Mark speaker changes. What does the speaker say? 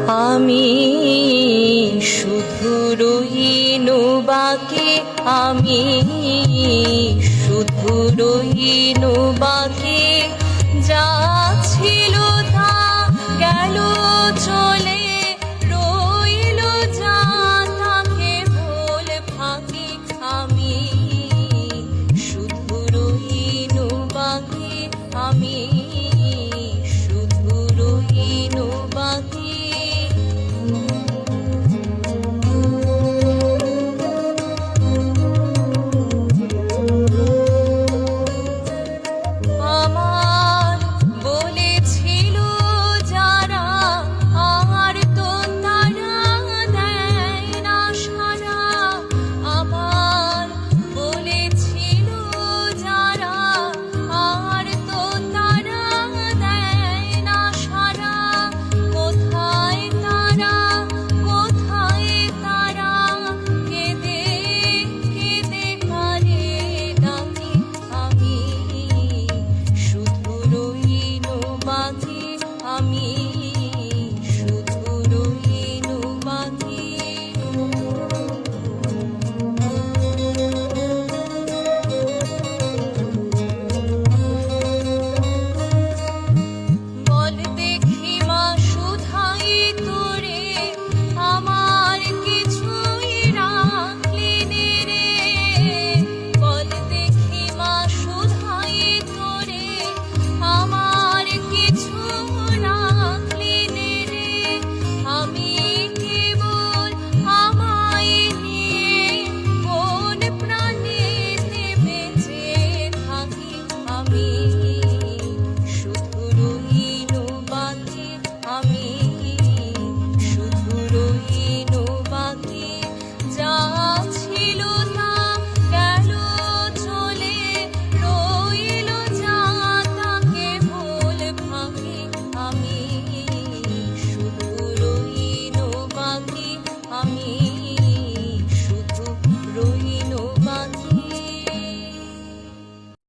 Speaker 1: আমি শুধু রহিনু বাকি, আমি শুধু রহিনু বাকি। যা ছিল তা গেল চলে, রইল যা তাকে বলে ফাঁকি। আমি শুধু রহিনু বাকি, আমি শুধু রহিনু বাকি। আমি শুধু রহিনু বাকি। বল দেখি মা শুধাই তোরে, আমার কিছুই রাখলি রে। বল দেখি মা শুধাই তোরে, আমার কিছু আমি কেবল আমায় নিয়ে কোন প্রাণেতে বেঁচে থাকি। আমি শুধু রহিনু বাকি, আমি শুধু রহিনু বাকি। যা ছিল তা গেল চলে, রইল যা তাকে বলে ফাঁকি। আমি শুধু রহিনু বাকি, আমি